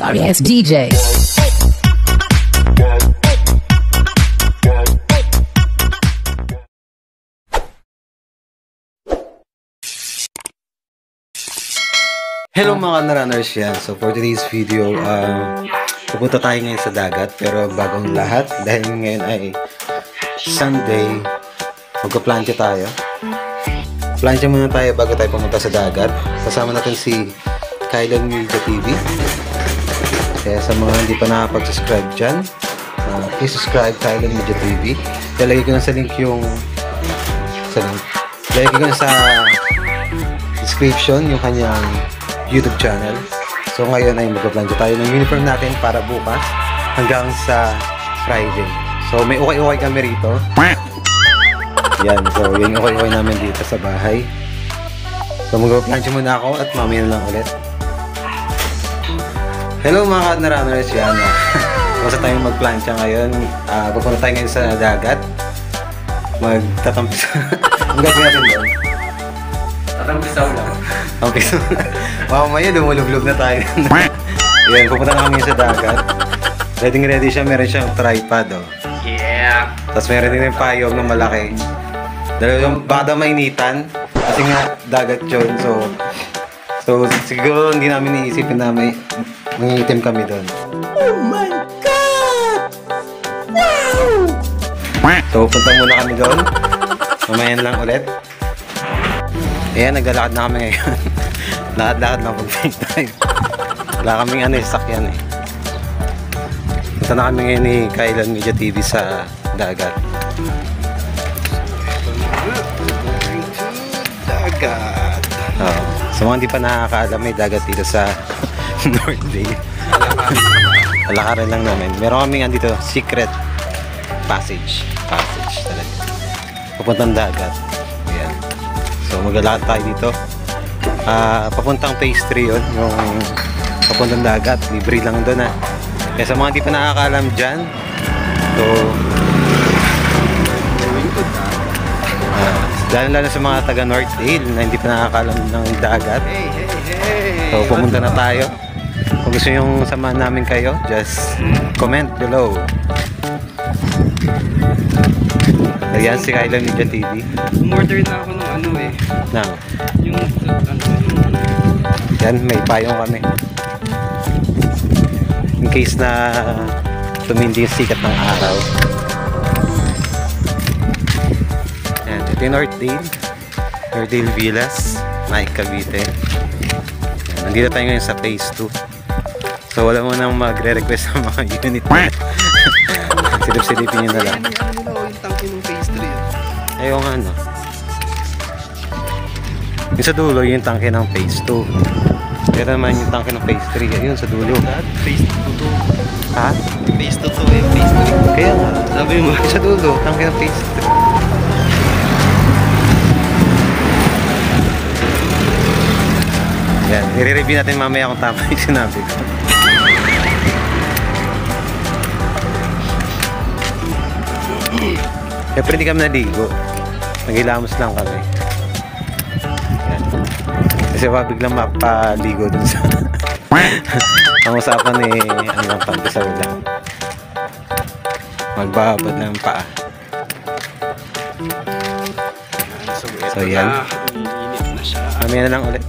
Sorry ass DJ. Hello mga na-runners yan. So for today's video, pupunta tayo ngayon sa dagat. Pero bagong lahat, dahil ngayon ay Sunday, magka-plancha tayo. Plancha muna tayo bago tayo pumunta sa dagat. Kasama natin si Kylan Media TV. Kaya sa mga hindi pa nakapag-subscribe dyan, please subscribe Kylan Media TV. Lalagay ko na sa link yung lalagay ko na sa description yung kanyang YouTube channel. So ngayon ay magpa-plancha tayo ng uniform natin para bukas hanggang sa Friday. So may ukay-ukay kami rito. Yan, so yun yung ukay-ukay namin dito sa bahay. So magpa-plancha muna ako at mamaya na lang ulit. Hello mga na-runners, yan. Basta tayong mag-plancha ngayon. Pupunta tayo ngayon sa dagat. Magtatampis. Ang gagawin natin doon? Tatampisaw lang. Okay, so mamaya lumulublog na tayo. Yan, pupunta na kami sa dagat. Ready siya, meron siyang tripod, oh. Yeah! Tapos meron din yung payong na malaki. Dahil baka daw mainitan, kasi nga dagat yun. So siguro hindi namin iisipin na may mangingitim kami doon. Oh my God! Wow! So punta muna kami doon. Mamaya lang ulit. Ayan, naglalakad na kami ngayon. Lakad-lakad na pag-fake time. Wala kaming sasakyan eh. Punta na kami ngayon ni Kylan Media TV sa dagat. Dagat. So mga hindi pa nakakaalam, may dagat dito sa North Dale. Alakaran lang namin. Meron kaming andito, secret passage. Passage talaga. Papuntang dagat. Ayan. So maglalakad tayo dito. Papuntang phase 3 yun. Yung papuntang dagat. Libre lang doon ah. Kaya sa mga hindi pa nakakaalam dyan, so lalo sa mga taga North Dale na hindi pa nakakaalam ng dagat. So pumunta na tayo. Kung gusto yung samahan namin kayo, just comment below. Ayan si Kylan Media TV. Umorder na ako ng yung yan, may payong kami. In case na tumindi yung sikat ng araw. Ayan, ito yung North Dale Villas, Nike Cavite. Ayan, nandito tayo ngayon sa phase 2. So wala mo nang magre-request ng mga unit. Silip-silipin nyo na lang. Yung tangke ng phase 3. Ayaw nga no. Yung sa dulo yung tangke ng phase 2. Pero naman yung tangke ng phase 3. Ayun sa dulo. Phase 2 to. Ha? Phase 2 to phase 3. Kaya nga. Sabi mo. Sa dulo, tangke ng phase 3. Yan. I-review natin mamaya kung tama yung sinabi ko. Siyempre hindi kami naligo. Naghilamos lang kami. Yan. Kasi biglang mapaligo dun sa ang usapan ang pantisaw lang. Magbabad ng paa. So yan. Kami na lang ulit.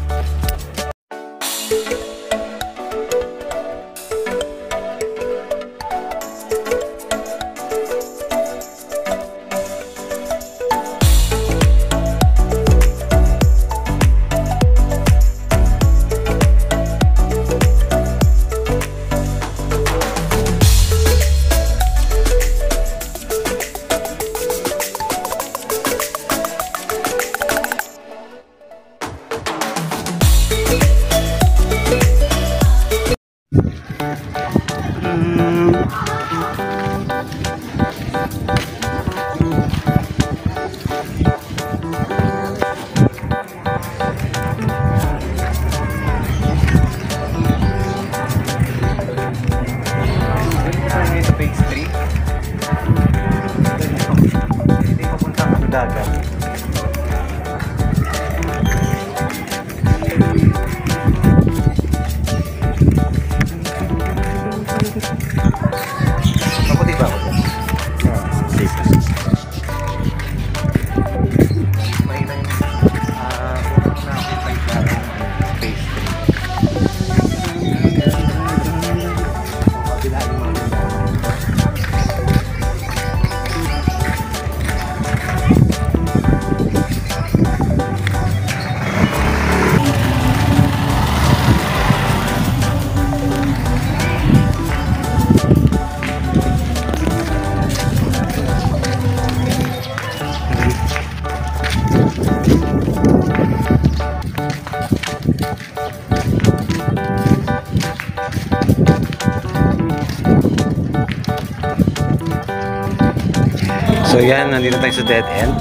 So yan, nandito tayo sa dead end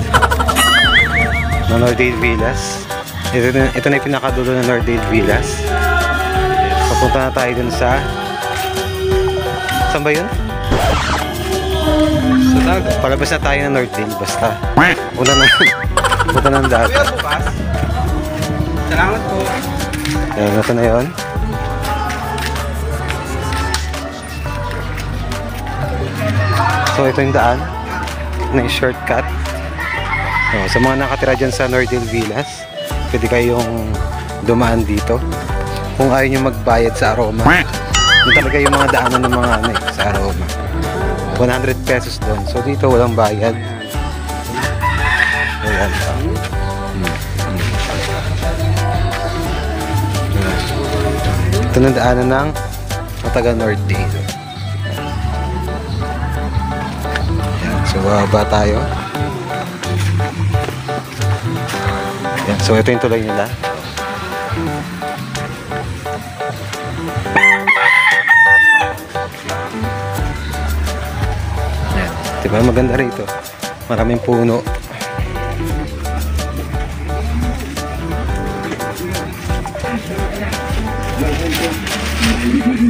ng Nordale Villas. Ito na yung pinakadulo ng Nordale Villas. Papunta na tayo dun sa... Saan ba yun? Sa dagat. Palabas na tayo ng Nordale, basta. Punta ng dagat. Salamat po. Ayan, ito na yun. So ito yung daan. Ito na yung shortcut. Sa mga nakatira dyan sa Nordale Villas, pwede kayong dumaan dito. Kung ayaw nyo magbayad sa Aroma, yun talaga yung mga daanan ng mga sa Aroma. 100 pesos doon. So dito walang bayad. Ayan. Ito na daanan ng taga Nordale. Ayan. So bababa tayo. Ayan. So ito yung tulay nila. Diba maganda rito, maraming puno.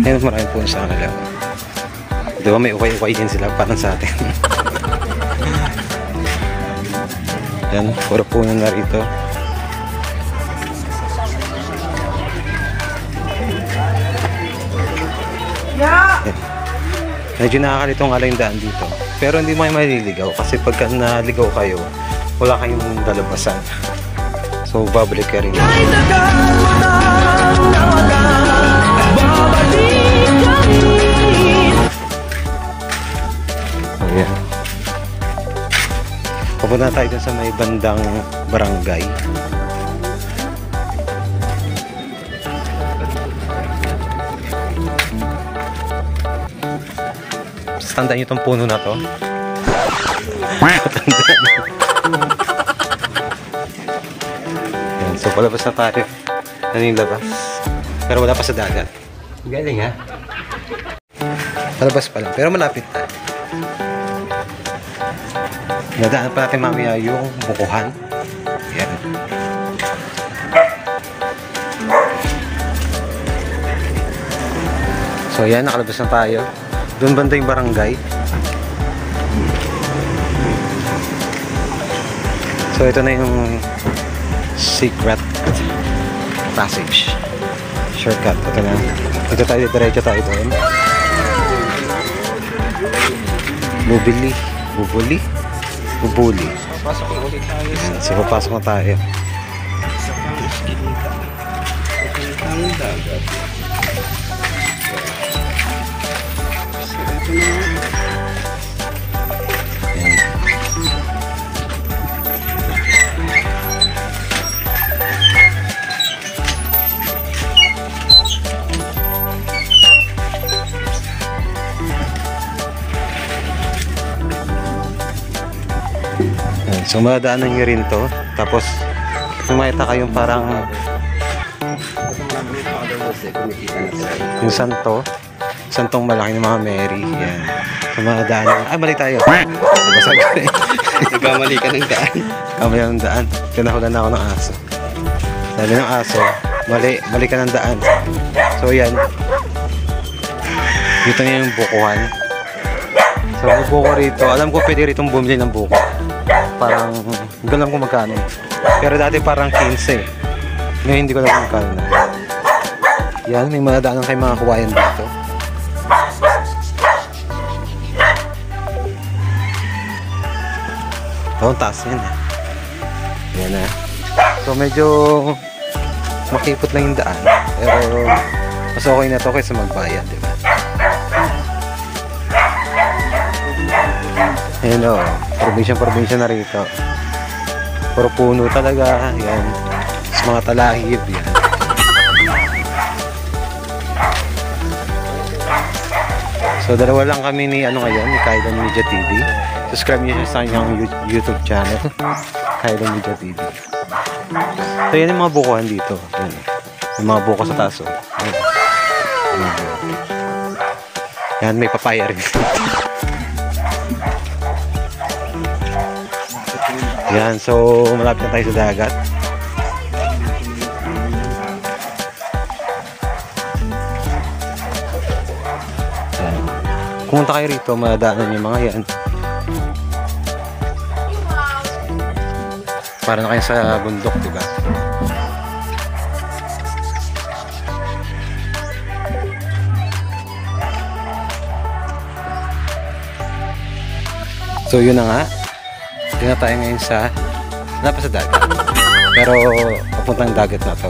Ayun, maraming puno sa kanila. Diba may ukay-ukay din sila parang sa atin. Yan, puro puno na rito. Yan. Medyo nakakalito nga lang yung daan dito. Pero hindi mo maliligaw kasi pagka naligaw kayo, wala kayong dalabasan. So, babalik ka rin. Ayan. Papunta tayo dun sa may bandang barangay. Tandaan nyo itong puno na to. Yan, so palabas na tayo. Ano yung labas? Pero wala pa sa dagat. Galing ha? Palabas pa lang. Pero malapit na. Nadaan pa natin mamaya yung bukuhan. Yan. So yan, nakalabas na tayo. Doon banda yung barangay. So ito na yung secret passage. Shortcut. Ito na. Ito tayo, diretso tayo doon. Bubuli. Papasok na ulit tayo sa... So papasok na tayo. Sa pang-skilita. Ang dagat. So ito na. So madaanan nyo rin to. Tapos kumakita kayong parang yung santong malaki ng mga Mary. Yan. So madaanan. Ay, mali tayo. Nagkamali ka ng daan. Kamali ng daan. Tinahulan na ako ng aso. Sabi ng aso, mali ka ng daan. So yan. Dito na yung bukuhan. So buko rito. Alam ko pwede rito bumili ng buko. Parang, hindi ko alam kung magkano. Pero dati parang 15. Ngayon hindi ko alam kung magkano na. Yan, may madadaanan kay mga kawayan dito. Ang taas yan eh. Yan na. So medyo makipot lang yung daan. Pero mas okay na to kaysa magbayad, diba? Ayan o, probinsya na rito. Puro puno talaga, yan. Sa mga talahib, yan. So dalawa lang kami ni ngayon, ni Kailan Media TV. Subscribe niyo sa kanyang YouTube channel, Kailan Media TV. So yan yung mga bukuhan dito. Yan. Yung mga buko sa taso. Yan, may papaya rin. Yan, so malapit na tayo sa dagat. Yan. Pumunta kayo rito, madaanan yung mga yan. Para na kayo sa bundok, diba? So yun na nga. Hindi na tayo ngayon sa dagat. Pero papuntang dagat na to.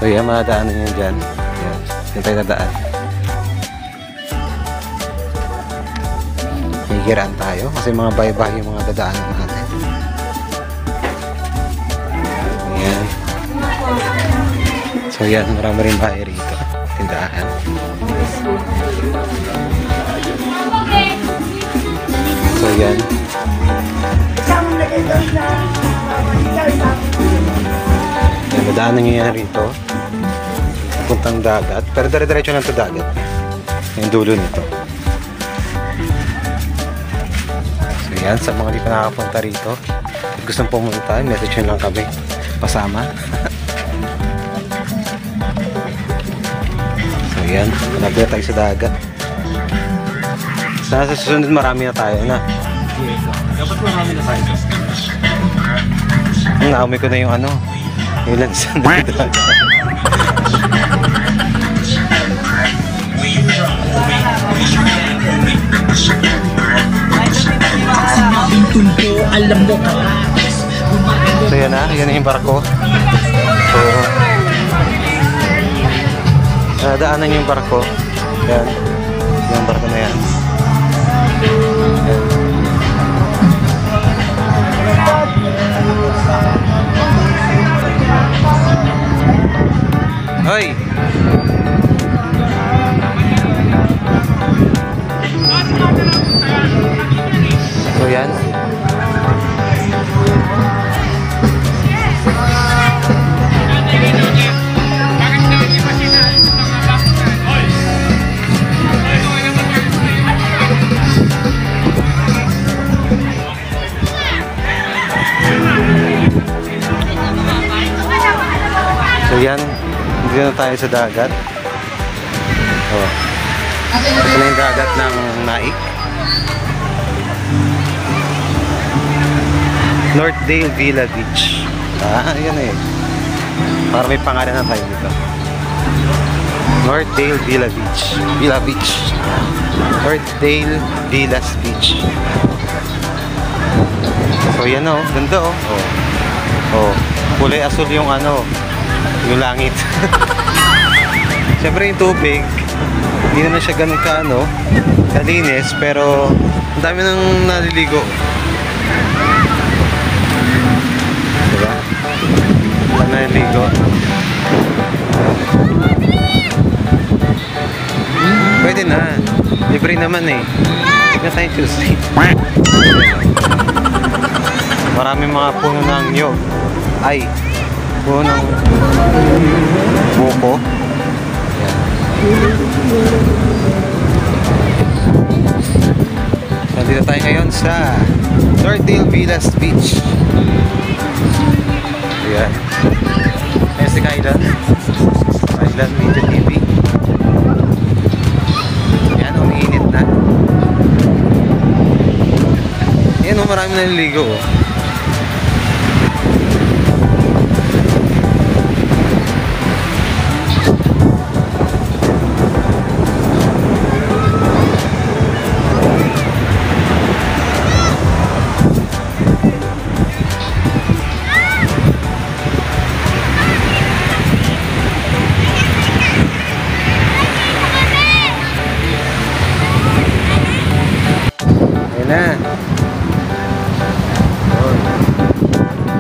So yan, madaanan nyo dyan. Yan. Yan tayo nadaan. Higiraan tayo kasi mga bahay-bahay yung mga dadaanan natin. Yan. So yan, marami rin bahay rito. Tindahan. So yan. Yan, madaanan nyo yan rito. Puntang dagat. Pero dire-diretso lang ito dagat. Yung dulo nito. So yan, sa mga di pa nakakapunta rito, kung gustong pumunta, message nyo lang kami. Pasama. So yan, malapit na tayo sa dagat. Sana sa susunod marami na tayo na. Dapat marami na tayo. Naamoy ko na yung ano, yung lansan na dagat. Alam mo ka. So yan na, yan na yung barko. So, daanan yung barko. Yan, yung barko na yan. Hoy! So yan. So yan, dito na tayo sa dagat. Oh. Ito na yung dagat ng Naik. Northdale Villa Beach. Yan eh. Para may pangalan na tayo dito. Northdale Villa Beach. Villa Beach. Northdale Villas Beach. So yan oh, ganda oh. Oh, kulay asul yung ano, yung langit. Siyempre yung tubig, hindi naman siya ganun ka ano, kalinis, pero ang dami nang naliligo. Diba? Ang naliligo. Pwede na. Libre naman eh. Huwag na tayo Tuesday. Maraming mga puno ng nyog. Ay, puno ng buko. Yan. Nandito tayo ngayon sa Northdale Villas Beach. Ayan. Ayan si Kailan. Kailan Media TV. Ayan, umiinit na. Ayan, marami naliligo. Na.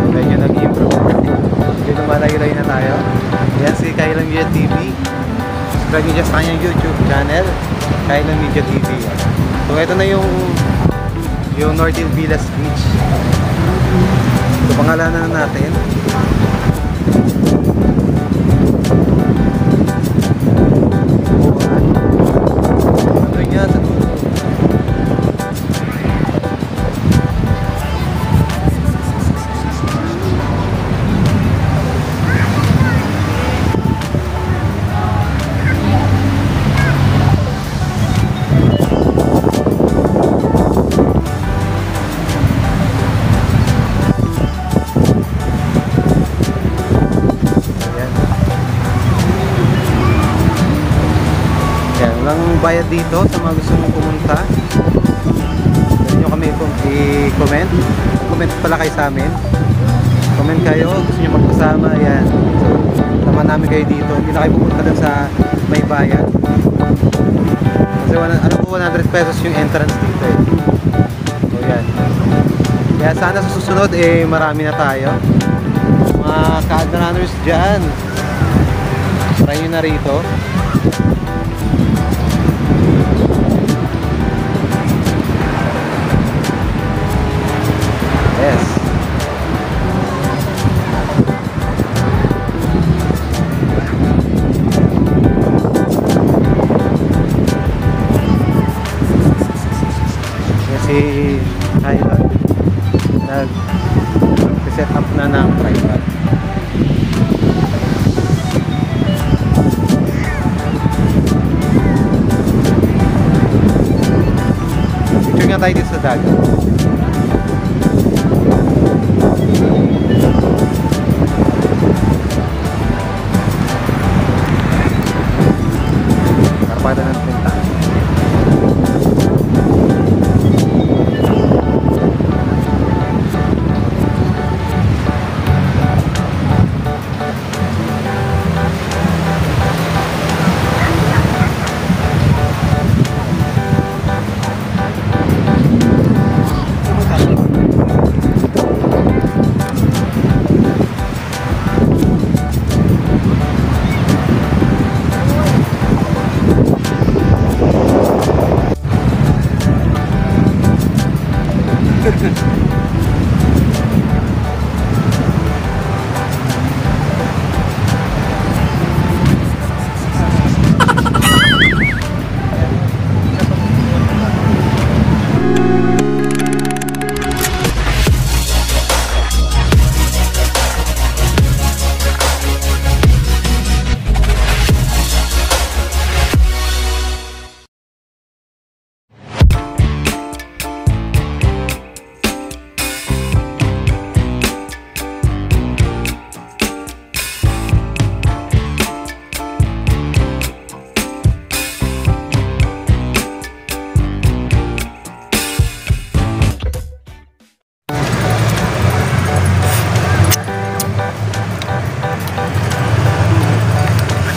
Medyo nag-improve. Medyo lumalayo-layo na tayo. Yan si Kailan Media TV. Subscribe nyo dyan sa kanyang YouTube channel, Kailan Media TV. So ito na yung Northdale Villas Beach. So pangalanan na natin. Ano yan? Walang bayad dito sa mga gusto mong pumunta. Pwede nyo kami i-comment. Comment pala kayo sa amin. Comment kayo, gusto nyo magkasama. Yan. So, sama namin kayo dito. Hindi na kayo pupunta dun sa may bayad. Kasi ano po, 100 pesos yung entrance dito eh. So yan. Kaya sana sa susunod marami na tayo. Mga ka-runners dyan, try nyo na rito. Yes. Kasi Tyler nag-set up na ng tripod. Picture nga tayo dito sa dagat. Karpada ng pinta.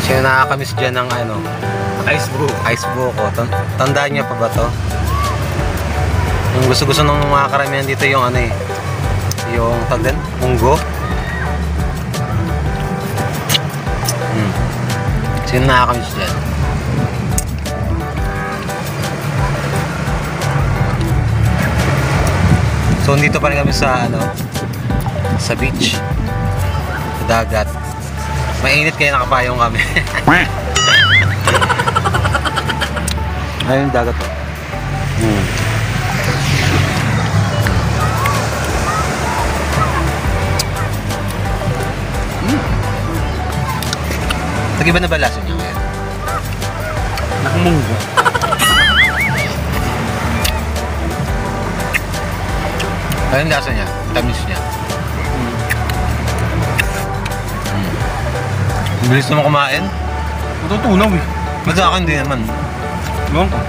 Sino nakakamiss dyan ng ano? Ice buko. Tandaan niya pa ba to? Yung gusto-gusto ng mga karamihan dito yung ano eh. Yung tagdan? Munggo. Sino nakakamiss dyan? So dito pa rin kami sa ano? Sa beach. Sa dagat. Mainit kaya nakapayong kami. Ayun yung dagat to. Nag-iba na ba lasa niya ngayon? Nakamunggo. Ayun lasa niya, tamis niya. Bilis naman kumain. Matutunaw eh. Ba't sa akin din naman? Ewan ko.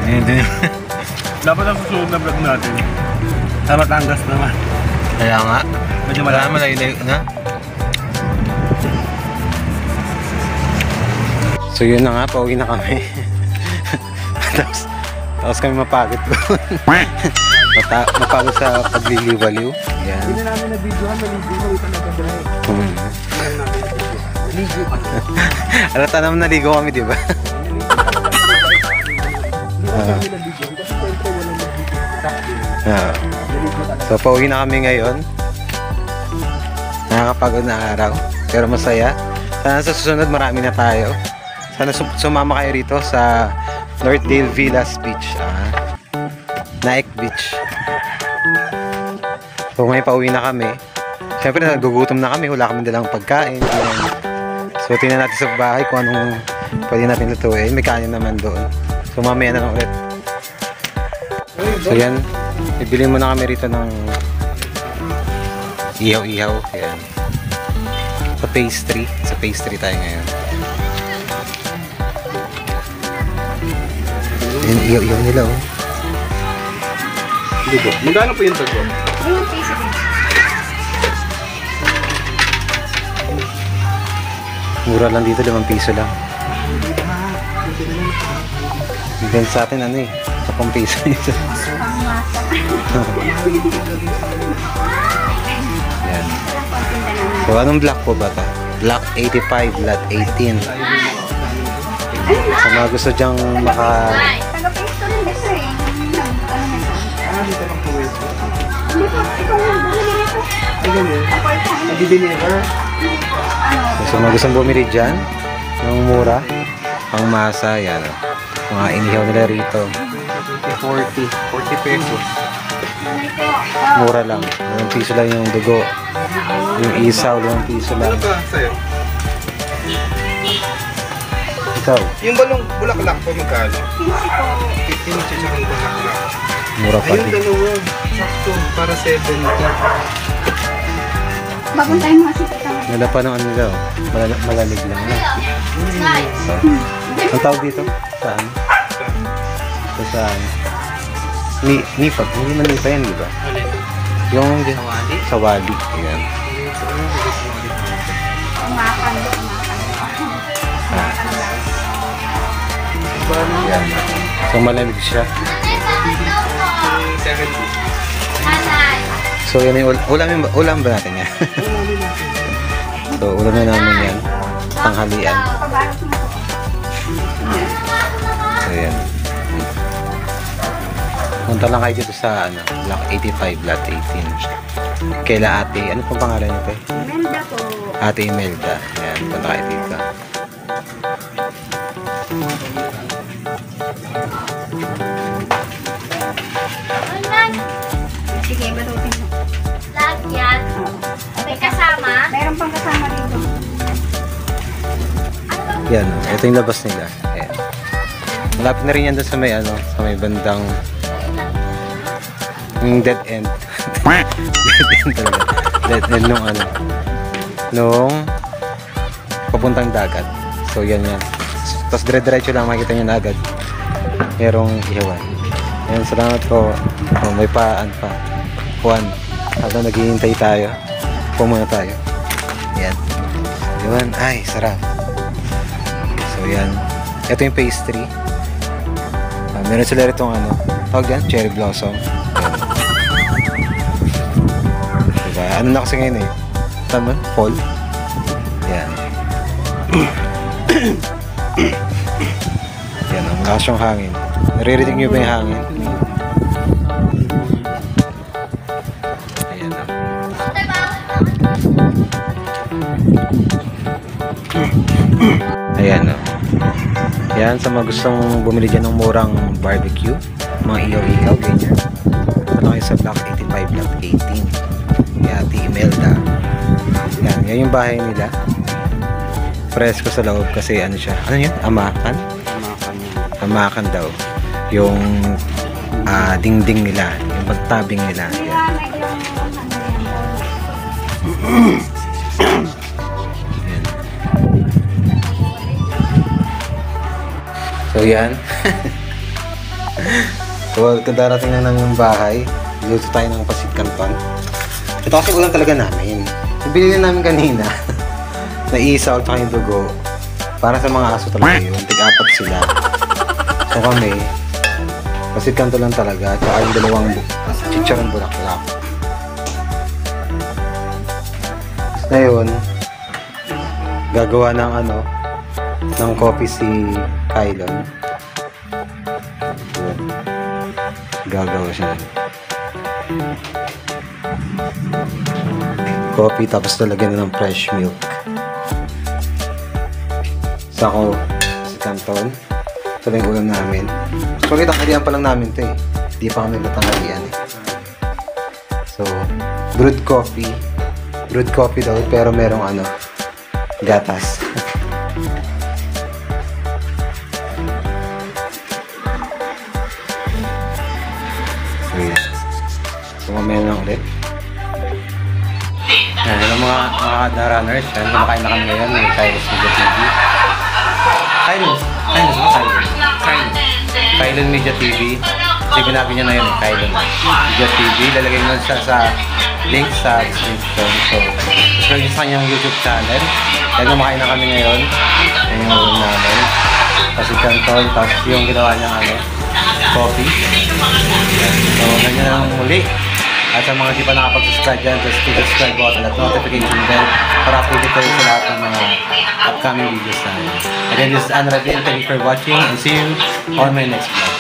Hindi. Dapat ang susunod na vlog natin sa Batangas naman. Kaya nga. Medyo Wala malayo. malayo na. So yun na nga, pauwi na kami. tapos kami mapagod doon. Mapagod sa pagliliwaliw. Yan. Hindi na namin nag-videohan, naligo ito na gagawin. Naligo pa. Alata naman naligo kami, di ba? So pauwi na kami ngayon. Nakakapagod na araw, pero masaya. Sana sa susunod marami na tayo. Sana sumama kayo rito sa Northdale Villas Beach, Naik Beach. So may pauwi na kami. Siyempre nagugutom na kami, wala kami dalang pagkain. Ayan. So tingnan natin sa bahay kung anong pwede natin lutuin. May kanin naman doon. So mamaya na lang ulit. So yan, ibili muna kami rito ng ihaw-ihaw. Ayan. Sa pastry. Sa pastry tayo ngayon. Ayan, ihaw-ihaw nila oh. Dugo. Magkano po yung dugo? Mura lang dito, 5 piso lang. Then sa atin ano eh, 10 piso dito. Yan. So anong block po ba ito? Block 85, lot 18. Sa mga gusto dyang Taga-pesto rin dito eh. Dito lang po ito. Hindi po, ikaw nga bumili nito. Ay, ganun. Ako ito. Nag-deliver. so mga gustong bumili dyan ng mura, pang masa, yan o. Mga inihaw nila rito. 40 pesos. Mura lang. 5 piso lang yung dugo. Yung isaw, 5 piso lang. Ano ba sa'yo? Ikaw, Yung balong bulaklak po magkano? 15 siya ang bulaklak. mura pa Ayun, din. dalawa. Sakto. Para 70. Bagong tayo mga sipitang. Wala pa ng ano daw. Malamig lang na. So, ang tawag dito? Saan? So, saan? Nipag. Hindi man nipa yan, di ba? Yung Sawali? sawali. Ayan. Umakan. Ah, ayan. So, malamig siya. 70. So, yan yung ulam ba natin yan? So, ulam na namin yan. Tanghalian. Pabarot mo. So, yan. Punta lang kayo dito sa ano, Block 85, Lot 18. Kaila ate, ano pong pangalan niyo pe? Menda po. Ate Imelda. Ayan, punta kayo dito. Sige, barutin mo. Lahat yan. May kasama. Meron pang kasama dito. Yan, ito yung labas nila. Ayan. Malapit na rin yan doon sa may ano, sa may bandang yung dead end. Dead end talaga. Dead end nung ano, nung papuntang dagat. So yan yan. Tapos dire-diretso lang makikita nyo na agad. Merong ihawan. Ayan, salamat po. Oh, may paan pa. Juan. Habang naghihintay tayo, muna tayo. Yan. Iwan. Ay, sarap. So yan. Ito yung pastry. Meron sila rito ano. Tawag yan? Cherry blossom. Yan. Diba? Ano na kasi ngayon eh? Tama? Fall? Yan. Yan. Ang lakas yung hangin. Naririnig nyo ba yung hangin? Ayan na. Ayan o. Yan, sa mga gustong bumili dyan ng murang barbecue, mga iyaw-iyaw, ganyan. Ito lang kayo sa Block 85, Block 18. Kaya Ate Imelda. Yan, yan yung bahay nila. Presko sa loob kasi ano siya. Ano yun? Amakan? Amakan daw. Yung dingding nila. Yung pagtabing nila. Yan. Yan. So yan. So darating na namin yung bahay. Luto tayo ng pasit canton. Ito kasi ulam talaga namin. Binili namin kanina. Na isaw at yung dugo. Para sa mga aso talaga yun. Tig-apat sila. So kami, pasit canton lang talaga. Tsaka yung dalawang chicharong bulaklak. Ngayon, gagawa ng ano, ng coffee si Kylon. So, gagawa siya. Coffee tapos talagyan na ng fresh milk. Sako si canton. Ito lang yung ulam namin. Actually, tanghalian pa lang namin ito eh. Hindi pa kami natanghalian eh. So, brewed coffee. Brewed coffee daw, pero merong ano, gatas. So, yan. Tumamaya lang ulit. Yan, hello mga runners. Yan, kumakain na kami ngayon ng Kylus Media TV. Kylus Media TV. Kasi ginagawa niya na yun, Kylus Media TV. Lalagay mo siya sa link sa description. So, subscribe sa kanyang YouTube channel. Yan, kumakain na kami ngayon. Yan yung ulam namin. Kasi canton, tapos yung ginawa niyang ano, coffee. So, ganyan lang muli. At sa mga di pa nakapag-subscribe dyan, just subscribe button at notification bell para updated kayo sa lahat ng mga upcoming videos namin. Again, this is Anne Ravin. Thank you for watching and see you on my next vlog.